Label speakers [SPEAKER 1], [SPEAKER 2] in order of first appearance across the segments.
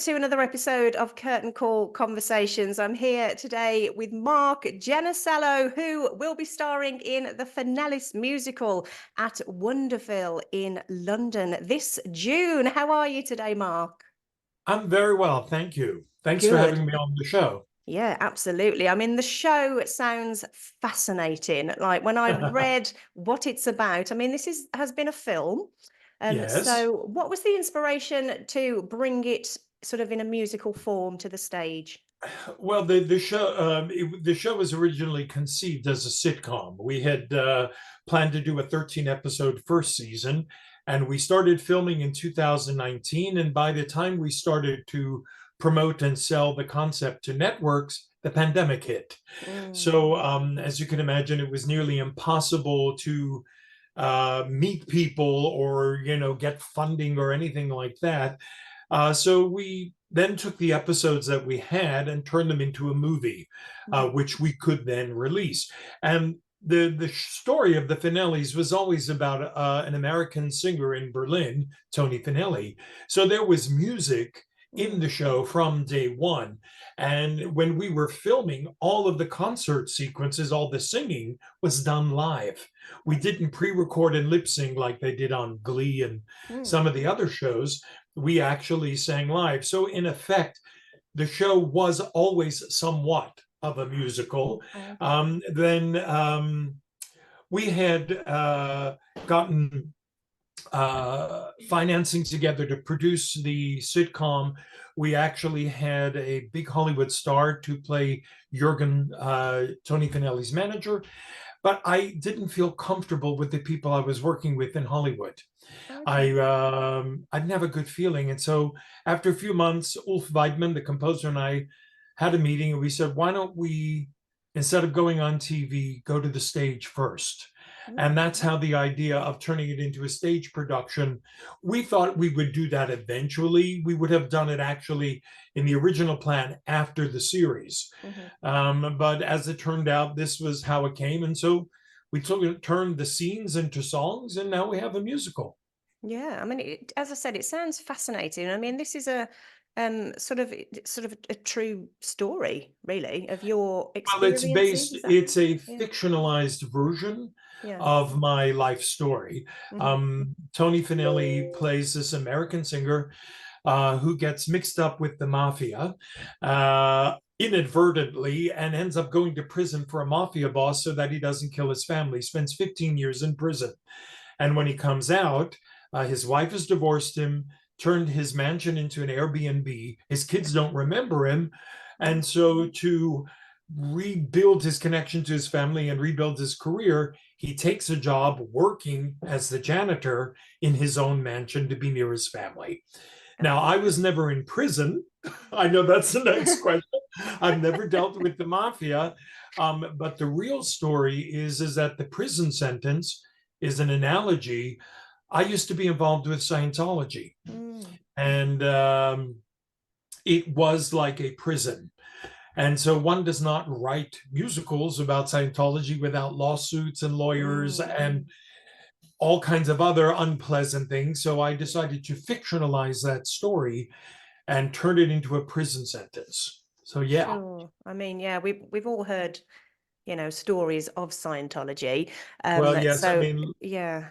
[SPEAKER 1] to another episode of Curtain Call Conversations. I'm here today with Mark Janicello, who will be starring in the Finellis Musical at Wonderville in London this June. How are you today, Mark?
[SPEAKER 2] I'm very well, thank you. Thanks for
[SPEAKER 1] Good.
[SPEAKER 2] having me on the show.
[SPEAKER 1] Yeah, absolutely. I mean, the show sounds fascinating. Like when I read what it's about, I mean, has been a film.
[SPEAKER 2] Yes.
[SPEAKER 1] So what was the inspiration to bring it sort of in a musical form to the stage?
[SPEAKER 2] Well, the show was originally conceived as a sitcom. We had planned to do a 13 episode first season, and we started filming in 2019. And by the time we started to promote and sell the concept to networks, the pandemic hit.
[SPEAKER 1] Mm,
[SPEAKER 2] So, as you can imagine, it was nearly impossible to meet people or get funding or anything like that. So we then took the episodes that we had and turned them into a movie,
[SPEAKER 1] mhm.
[SPEAKER 2] which we could then release. And the story of the Finellis was always about an American singer in Berlin, Tony Finelli. So there was music in
[SPEAKER 1] Mm.
[SPEAKER 2] the show from day one. And when we were filming, all of the concert sequences, all the singing was done live. We didn't pre-record and lip sync like they did on Glee and
[SPEAKER 1] Mm.
[SPEAKER 2] some of the other shows. We actually sang live. So in effect, the show was always somewhat of a musical.
[SPEAKER 1] Okay.
[SPEAKER 2] Then we had gotten financing together to produce the sitcom. We actually had a big Hollywood star to play Jurgen, Tony Finelli's manager, but I didn't feel comfortable with the people I was working with in Hollywood.
[SPEAKER 1] Okay.
[SPEAKER 2] I didn't have a good feeling, and so after a few months, Ulf Weidman, the composer, and I had a meeting, and we said, why don't we, instead of going on TV, go to the stage first?
[SPEAKER 1] Mm.
[SPEAKER 2] And that's how the idea of turning it into a stage production. We thought we would do that eventually. We would have done it actually in the original plan after the series.
[SPEAKER 1] Mhm.
[SPEAKER 2] But as it turned out, this was how it came. And so we turned the scenes into songs, and now we have a musical.
[SPEAKER 1] Yeah, I mean, as I said, it sounds fascinating. I mean, this is a sort of a true story, really, of your
[SPEAKER 2] Well,
[SPEAKER 1] experiences. Is that
[SPEAKER 2] it's a
[SPEAKER 1] yeah,
[SPEAKER 2] fictionalized version
[SPEAKER 1] yeah.
[SPEAKER 2] of my life story.
[SPEAKER 1] Hmm.
[SPEAKER 2] Tony Finelli plays this American singer who gets mixed up with the mafia inadvertently and ends up going to prison for a mafia boss so that he doesn't kill his family. Spends 15 years in prison. And when he comes out, his wife has divorced him, turned his mansion into an Airbnb. His kids don't remember him.
[SPEAKER 1] Mm.
[SPEAKER 2] And so, to rebuild his connection to his family and rebuild his career, he takes a job working as the janitor in his own mansion to be near his family. Now, I was never in prison. I know that's the next question. I've never dealt with the mafia. But the real story is that the prison sentence is an analogy. I used to be involved with Scientology,
[SPEAKER 1] Mm.
[SPEAKER 2] and it was like a prison. And so one does not write musicals about Scientology without lawsuits and lawyers
[SPEAKER 1] Mm.
[SPEAKER 2] and all kinds of other unpleasant things. So I decided to fictionalize that story and turn it into a prison sentence. So yeah.
[SPEAKER 1] Sure. I mean, yeah, we've all heard, stories of Scientology.
[SPEAKER 2] Well, yes, I
[SPEAKER 1] So
[SPEAKER 2] mean,
[SPEAKER 1] yeah,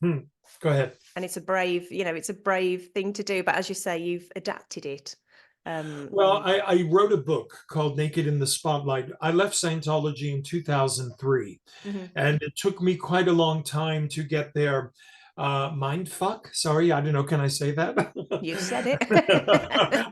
[SPEAKER 2] hmm, go ahead.
[SPEAKER 1] and it's a brave thing to do. But as you say, you've adapted it. Um,
[SPEAKER 2] Well, I wrote a book called Naked in the Spotlight. I left Scientology in 2003,
[SPEAKER 1] mhm.
[SPEAKER 2] and it took me quite a long time to get there. Mind fuck. Sorry, I don't know. Can I say that?
[SPEAKER 1] You've said it.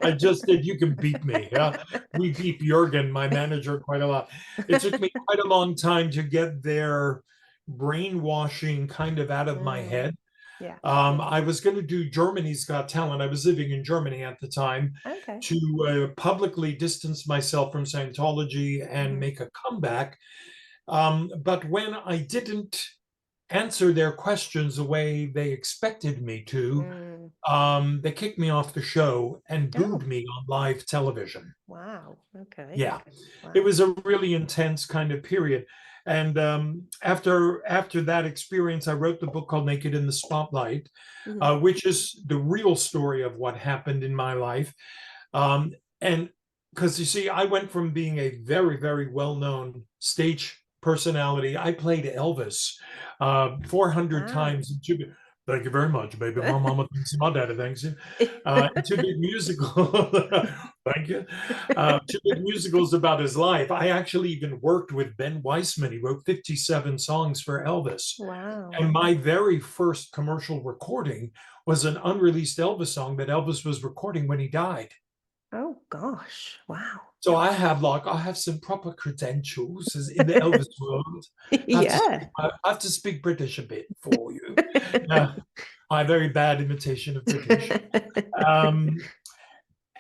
[SPEAKER 2] I just did. You can beep me. Yeah, we beep Jurgen, my manager, quite a lot. It took me quite a long time to get their brainwashing kind of out of my
[SPEAKER 1] Mm.
[SPEAKER 2] head.
[SPEAKER 1] Yeah.
[SPEAKER 2] I was going to do Germany's Got Talent. I was living in Germany at the time
[SPEAKER 1] Okay.
[SPEAKER 2] to publicly distance myself from Scientology and
[SPEAKER 1] Mhm.
[SPEAKER 2] make a comeback. But when I didn't answer their questions the way they expected me to,
[SPEAKER 1] Mm.
[SPEAKER 2] they kicked me off the show and
[SPEAKER 1] Oh,
[SPEAKER 2] booed me on live television.
[SPEAKER 1] wow. Okay.
[SPEAKER 2] Yeah, it
[SPEAKER 1] Wow.
[SPEAKER 2] was a really intense kind of period. And after that experience, I wrote the book called Naked in the Spotlight,
[SPEAKER 1] Mhm.
[SPEAKER 2] which is the real story of what happened in my life. And because you see, I went from being a very, very well-known stage personality. I played Elvis 400
[SPEAKER 1] Wow.
[SPEAKER 2] times. Thank you very much, baby. My mama thanks you, my daddy thanks you. Two big musical. Thank you. Two big musicals about his life. I actually even worked with Ben Weissman. He wrote 57 songs for Elvis.
[SPEAKER 1] Wow.
[SPEAKER 2] And my very first commercial recording was an unreleased Elvis song that Elvis was recording when he died.
[SPEAKER 1] Oh gosh. Wow.
[SPEAKER 2] So I have some proper credentials in the Elvis world.
[SPEAKER 1] Yeah.
[SPEAKER 2] I have to speak British a bit for you. My very bad imitation of British. Um,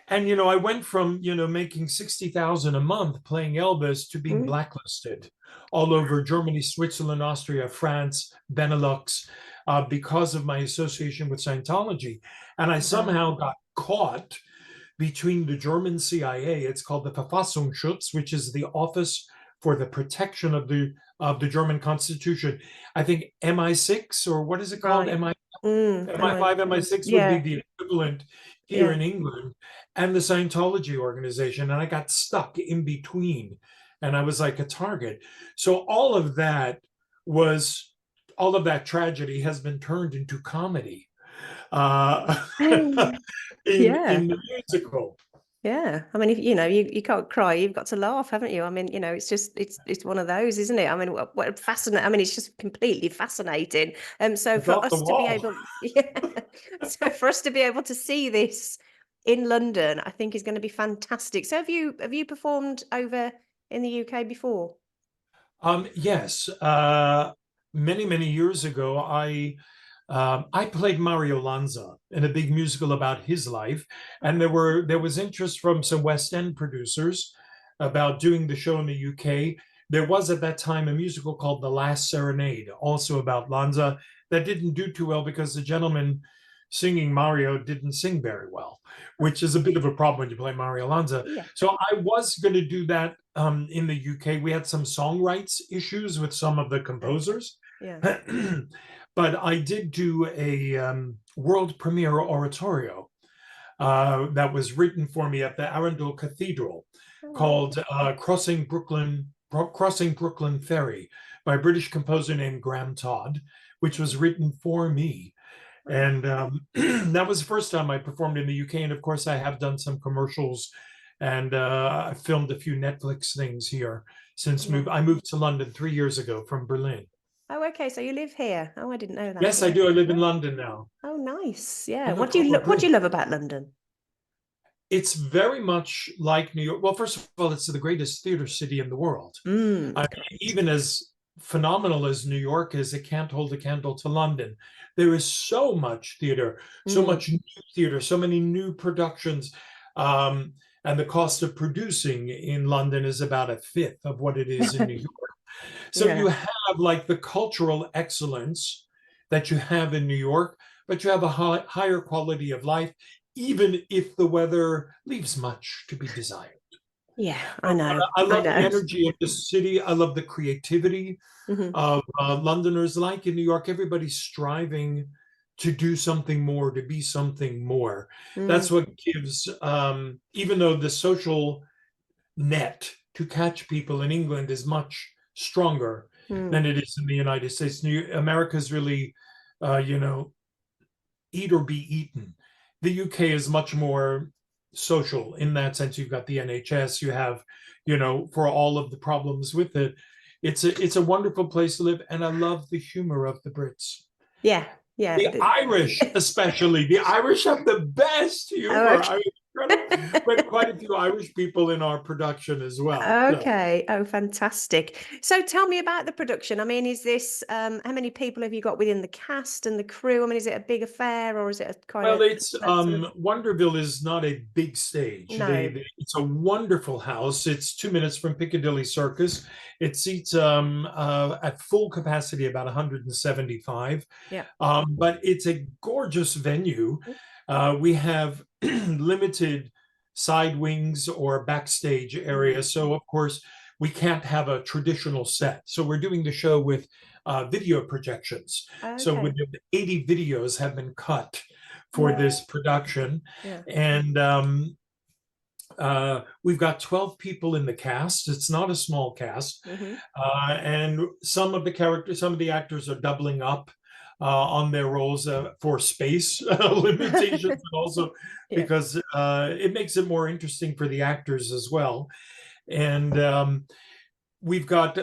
[SPEAKER 2] and I went from making 60,000 a month playing Elvis to being
[SPEAKER 1] Mm.
[SPEAKER 2] blacklisted all over Germany, Switzerland, Austria, France, Benelux, because of my association with Scientology. And I
[SPEAKER 1] Wow.
[SPEAKER 2] somehow got caught between the German CIA. It's called the Verfassungsschutz, which is the Office for the Protection of the German Constitution. I think MI6, or what is it called?
[SPEAKER 1] Right. Am I?
[SPEAKER 2] MI5, MI6 would be
[SPEAKER 1] Yeah.
[SPEAKER 2] the equivalent here
[SPEAKER 1] Yeah.
[SPEAKER 2] in England, and the Scientology organization. And I got stuck in between, and I was like a target. So was all of that tragedy has been turned into comedy uh,
[SPEAKER 1] Yeah.
[SPEAKER 2] in the musical.
[SPEAKER 1] Yeah. I mean, if you can't cry, you've got to laugh, haven't you? I mean, it's just it's one of those, isn't it? I mean, what fascinating. I mean, it's just completely fascinating. So
[SPEAKER 2] It's
[SPEAKER 1] for
[SPEAKER 2] off the
[SPEAKER 1] us to be
[SPEAKER 2] wall.
[SPEAKER 1] able, yeah, so for us to be able to see this in London, I think is going to be fantastic. So have you performed over in the UK before?
[SPEAKER 2] Yes, many many years ago, I played Mario Lanza in a big musical about his life, and there was interest from some West End producers about doing the show in the UK. There was at that time a musical called The Last Serenade, also about Lanza, that didn't do too well because the gentleman singing Mario didn't sing very well, which is a bit of a problem when you play Mario Lanza.
[SPEAKER 1] Yeah.
[SPEAKER 2] So I was going to do that in the UK. We had some song rights issues with some of the
[SPEAKER 1] Okay.
[SPEAKER 2] composers.
[SPEAKER 1] Yeah.
[SPEAKER 2] But I did do a world premiere oratorio that was written for me at the Arundel Cathedral
[SPEAKER 1] All right.
[SPEAKER 2] called Crossing Brooklyn Ferry by a British composer named Graham Todd, which was written for me.
[SPEAKER 1] Wow.
[SPEAKER 2] And that was the first time I performed in the UK. And of course, I have done some commercials, and I filmed a few Netflix things here since
[SPEAKER 1] Yeah.
[SPEAKER 2] I moved to London 3 years ago from Berlin.
[SPEAKER 1] Oh, okay. So you live here. Oh, I didn't know that.
[SPEAKER 2] Yes, I
[SPEAKER 1] Yeah.
[SPEAKER 2] do. I live in
[SPEAKER 1] Oh,
[SPEAKER 2] London now.
[SPEAKER 1] oh, nice. Yeah.
[SPEAKER 2] I'm a
[SPEAKER 1] What do you
[SPEAKER 2] proper
[SPEAKER 1] what do
[SPEAKER 2] Brit.
[SPEAKER 1] you love about London?
[SPEAKER 2] It's very much like New York. Well, first of all, it's the greatest theater city in the world. I mean,
[SPEAKER 1] Correct.
[SPEAKER 2] even as phenomenal as New York is, it can't hold a candle to London. There is so much theater, so
[SPEAKER 1] Mm.
[SPEAKER 2] much new theater, so many new productions. And the cost of producing in London is about a fifth of what it is in New York. So
[SPEAKER 1] Yeah.
[SPEAKER 2] you have like the cultural excellence that you have in New York, but you have a higher quality of life, even if the weather leaves much to be desired.
[SPEAKER 1] Yeah, I
[SPEAKER 2] But
[SPEAKER 1] know.
[SPEAKER 2] I
[SPEAKER 1] I
[SPEAKER 2] love the
[SPEAKER 1] know.
[SPEAKER 2] energy of the city. I love the creativity
[SPEAKER 1] Mhm.
[SPEAKER 2] of Londoners. Like in New York, everybody's striving to do something more, to be something more.
[SPEAKER 1] Mm,
[SPEAKER 2] That's what gives, even though the social net to catch people in England is much stronger
[SPEAKER 1] mm.
[SPEAKER 2] than it is in the United States. America's really, you know, eat or be eaten. The UK is much more social in that sense. You've got the NHS, you have, for all of the problems with it. It's a wonderful place to live, and I love the humor of the Brits.
[SPEAKER 1] Yeah, yeah.
[SPEAKER 2] The Irish, especially. The Irish have the best
[SPEAKER 1] Oh,
[SPEAKER 2] humor. I
[SPEAKER 1] okay.
[SPEAKER 2] mean, incredible. We had quite a few Irish people in our production as well. So,
[SPEAKER 1] Okay. Oh, fantastic. So tell me about the production. I mean, is this how many people have you got within the cast and the crew? I mean, is it a big affair or is it a kind
[SPEAKER 2] well,
[SPEAKER 1] of
[SPEAKER 2] it's
[SPEAKER 1] sort of
[SPEAKER 2] Wonderville is not a big stage.
[SPEAKER 1] no.
[SPEAKER 2] It's a wonderful house. It's 2 minutes from Piccadilly Circus. It seats at full capacity about 175.
[SPEAKER 1] Yeah.
[SPEAKER 2] But it's a gorgeous venue. We have limited side wings or backstage
[SPEAKER 1] Mm.
[SPEAKER 2] areas. So, of course, we can't have a traditional set. So we're doing the show with video projections. So
[SPEAKER 1] Okay.
[SPEAKER 2] with 80 videos have been cut for
[SPEAKER 1] Wow.
[SPEAKER 2] this production.
[SPEAKER 1] Yeah.
[SPEAKER 2] And we've got 12 people in the cast. It's not a small cast.
[SPEAKER 1] Hmm.
[SPEAKER 2] And some of the characters, some of the actors are doubling up on their roles for space limitations, and also
[SPEAKER 1] Yeah.
[SPEAKER 2] because it makes it more interesting for the actors as well. And we've got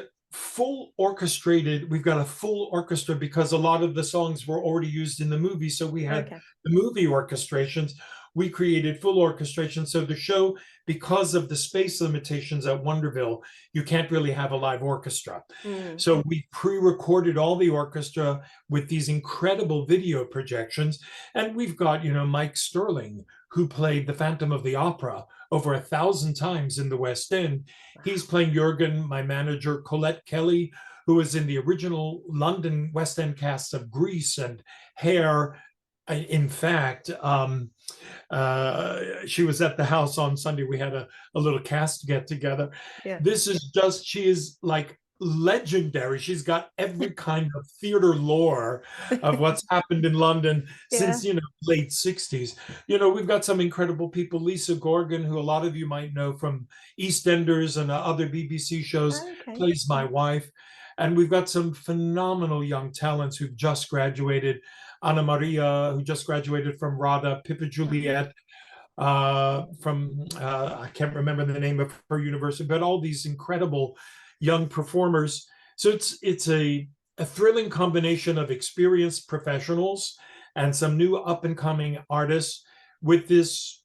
[SPEAKER 2] we've got a full orchestra because a lot of the songs were already used in the movie. So we had
[SPEAKER 1] Okay.
[SPEAKER 2] the movie orchestrations. We created full orchestration. So the show, because of the space limitations at Wonderville, you can't really have a live orchestra.
[SPEAKER 1] Mm.
[SPEAKER 2] So we pre-recorded all the orchestra with these incredible video projections. And we've got, Mike Sterling, who played the Phantom of the Opera over 1,000 times in the West End. He's playing Jurgen, my manager, Colette Kelly, who was in the original London West End cast of Grease and Hair. In fact, she was at the house on Sunday. We had a little cast get together.
[SPEAKER 1] Yeah.
[SPEAKER 2] She is like legendary. She's got every kind of theater lore of what's happened in London
[SPEAKER 1] Yeah.
[SPEAKER 2] since, late 60s. We've got some incredible people. Lisa Gorgon, who a lot of you might know from EastEnders and other BBC shows,
[SPEAKER 1] Okay.
[SPEAKER 2] plays my wife. And we've got some phenomenal young talents who've just graduated. Anna Maria, who just graduated from RADA, Pippa Juliet, from I can't remember the name of her university, but all these incredible young performers. So it's a thrilling combination of experienced professionals and some new up and coming artists with this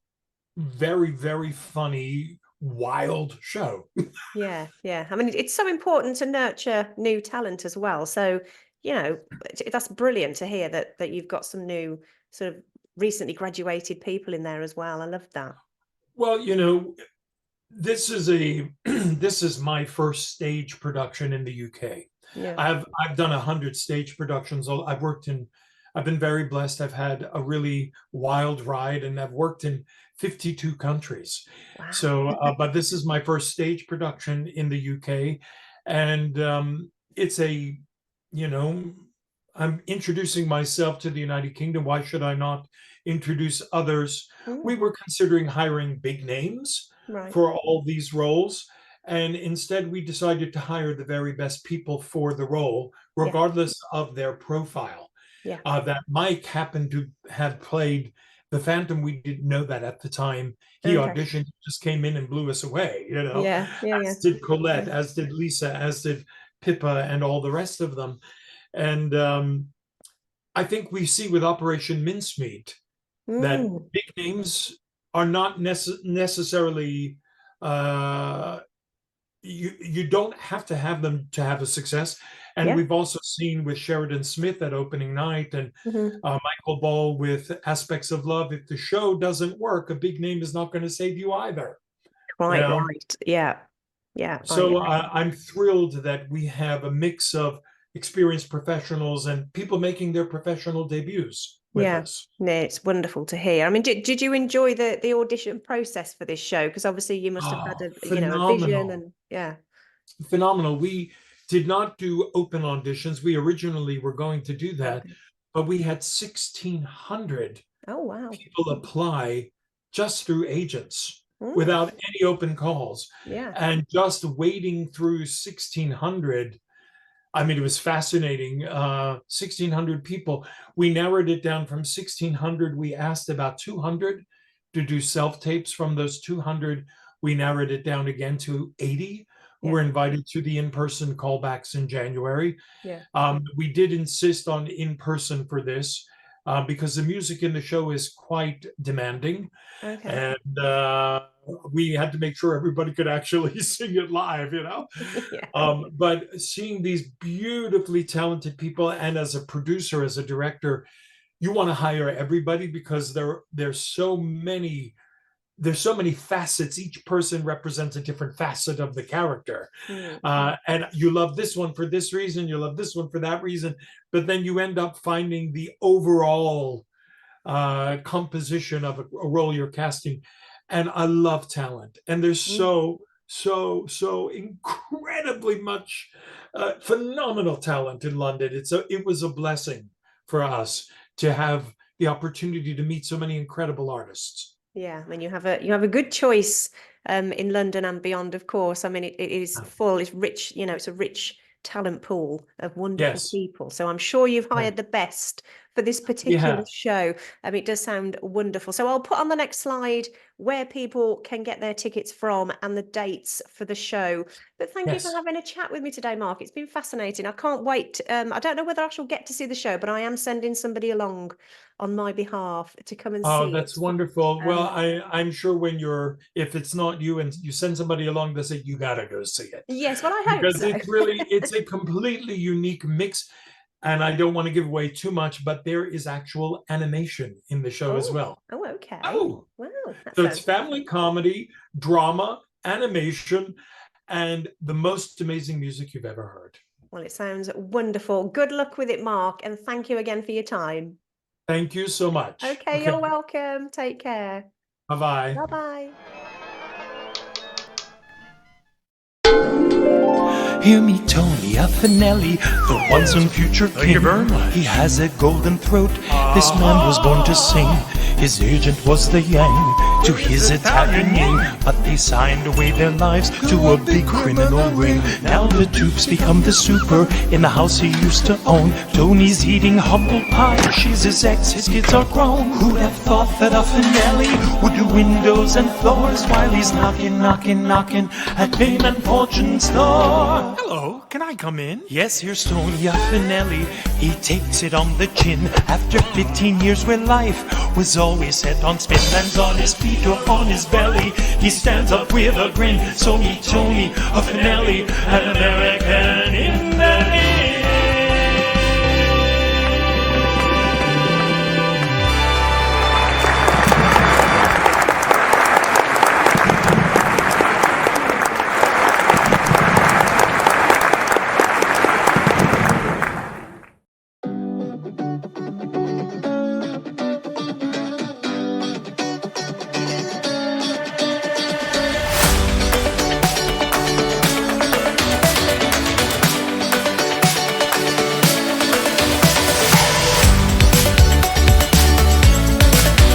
[SPEAKER 2] very, very funny, wild show.
[SPEAKER 1] Yeah, yeah. I mean, it's so important to nurture new talent as well. So, that's brilliant to hear that you've got some new sort of recently graduated people in there as well. I love that.
[SPEAKER 2] Well, this is this is my first stage production in the UK.
[SPEAKER 1] Yeah.
[SPEAKER 2] I've done 100 stage productions. I've been very blessed. I've had a really wild ride, and I've worked in 52 countries.
[SPEAKER 1] Wow.
[SPEAKER 2] So, but this is my first stage production in the UK, and it's you know, I'm introducing myself to the United Kingdom. Why should I not introduce others? We
[SPEAKER 1] Mm,
[SPEAKER 2] were considering hiring big names
[SPEAKER 1] right.
[SPEAKER 2] for all these roles. And instead, we decided to hire the very best people for the role,
[SPEAKER 1] Yeah.
[SPEAKER 2] regardless of their profile.
[SPEAKER 1] Yeah.
[SPEAKER 2] That Mike happened to have played the Phantom. We didn't know that at the time. He
[SPEAKER 1] Okay.
[SPEAKER 2] auditioned, just came in and blew us away,
[SPEAKER 1] Yeah. Yeah. Yeah.
[SPEAKER 2] as did Colette,
[SPEAKER 1] Yeah.
[SPEAKER 2] as did Lisa, as did Pippa, and all the rest of them. And I think we see with Operation Mincemeat that
[SPEAKER 1] Mm,
[SPEAKER 2] big names are not necessarily you don't have to have them to have a success. And
[SPEAKER 1] yeah.
[SPEAKER 2] we've also seen with Sheridan Smith at opening night, and
[SPEAKER 1] Hmm.
[SPEAKER 2] Michael Ball with Aspects of Love. If the show doesn't work, a big name is not going to save you either. You
[SPEAKER 1] Quite
[SPEAKER 2] know,
[SPEAKER 1] right. Yeah. Yeah.
[SPEAKER 2] so I'm thrilled that we have a mix of experienced professionals and people making their professional debuts with
[SPEAKER 1] Yeah.
[SPEAKER 2] us.
[SPEAKER 1] No, it's wonderful to hear. I mean, did you enjoy the audition process for this show? Because obviously you must have had
[SPEAKER 2] Oh,
[SPEAKER 1] a vision
[SPEAKER 2] phenomenal.
[SPEAKER 1] and yeah.
[SPEAKER 2] Phenomenal. We did not do open auditions. We originally were going to do that,
[SPEAKER 1] Okay.
[SPEAKER 2] but we had 1,600
[SPEAKER 1] Oh, wow.
[SPEAKER 2] people apply just through agents
[SPEAKER 1] Mm,
[SPEAKER 2] without any open calls.
[SPEAKER 1] yeah.
[SPEAKER 2] And just wading through 1,600, I mean, it was fascinating. 1,600 people. We narrowed it down from 1,600. We asked about 200 to do self tapes. From those 200, we narrowed it down again to 80 who
[SPEAKER 1] Yeah.
[SPEAKER 2] were invited to the in person callbacks in January.
[SPEAKER 1] Yeah.
[SPEAKER 2] We did insist on in person for this because the music in the show is quite demanding.
[SPEAKER 1] Okay.
[SPEAKER 2] And we had to make sure everybody could actually sing it live.
[SPEAKER 1] Yeah.
[SPEAKER 2] But seeing these beautifully talented people, and as a producer, as a director, you want to hire everybody because there's so many facets. Each person represents a different facet of the character.
[SPEAKER 1] Mm,
[SPEAKER 2] And you love this one for this reason, you love this one for that reason, but then you end up finding the overall composition of a role you're casting. And I love talent. And there's
[SPEAKER 1] mm.
[SPEAKER 2] so, so incredibly much phenomenal talent in London. It was a blessing for us to have the opportunity to meet so many incredible artists.
[SPEAKER 1] Yeah, I mean, you have a good choice in London and beyond, of course. I mean, it is full, it's rich, it's a rich talent pool of wonderful
[SPEAKER 2] Yes,
[SPEAKER 1] people. So I'm sure you've
[SPEAKER 2] yeah,
[SPEAKER 1] hired the best for this
[SPEAKER 2] we
[SPEAKER 1] particular
[SPEAKER 2] have.
[SPEAKER 1] show. It does sound wonderful. So I'll put on the next slide where people can get their tickets from and the dates for the show. But thank you for
[SPEAKER 2] Yes.
[SPEAKER 1] having a chat with me today, Mark. It's been fascinating. I can't wait. I don't know whether I shall get to see the show, but I am sending somebody along on my behalf to come and
[SPEAKER 2] Oh,
[SPEAKER 1] see
[SPEAKER 2] that's
[SPEAKER 1] it.
[SPEAKER 2] wonderful. Well,
[SPEAKER 1] Um,
[SPEAKER 2] I'm sure if it's not you and you send somebody along, they say you gotta go see it
[SPEAKER 1] yes, well, I hope
[SPEAKER 2] because
[SPEAKER 1] so.
[SPEAKER 2] it's a completely unique mix. And I don't want to give away too much, but there is actual animation in the show as
[SPEAKER 1] Oh,
[SPEAKER 2] well.
[SPEAKER 1] oh, okay.
[SPEAKER 2] Oh,
[SPEAKER 1] Wow, that
[SPEAKER 2] so it's
[SPEAKER 1] sounds
[SPEAKER 2] family comedy, drama, animation, and the most amazing music you've ever heard.
[SPEAKER 1] well, it sounds wonderful. Good luck with it, Mark, and thank you again for your time.
[SPEAKER 2] Thank you so much.
[SPEAKER 1] Okay,
[SPEAKER 2] Okay,
[SPEAKER 1] you're welcome. Take care.
[SPEAKER 2] bye bye.
[SPEAKER 1] Bye-bye.
[SPEAKER 3] Hear me, Tony, a Finelli, the once and future king.
[SPEAKER 2] Thank you very much.
[SPEAKER 3] He has a golden throat. This man was born to sing. His agent was the yang to his Italian yin, but they signed away their lives to a big criminal ring. Now the dupes become the super in the house he used to own. Tony's eating humble pie. She's his ex, his kids are grown. Who'd have thought that a Finelli would do windows and floors while he's knocking at Fame and Fortune's door?
[SPEAKER 4] Hello, can I come in?
[SPEAKER 3] Yes, here's Tony Finelli. He takes it on the chin. After 15 years where life was always set on spin, lands on his feet or on his belly. He stands up with a grin. So meet Tony Finelli, an American in the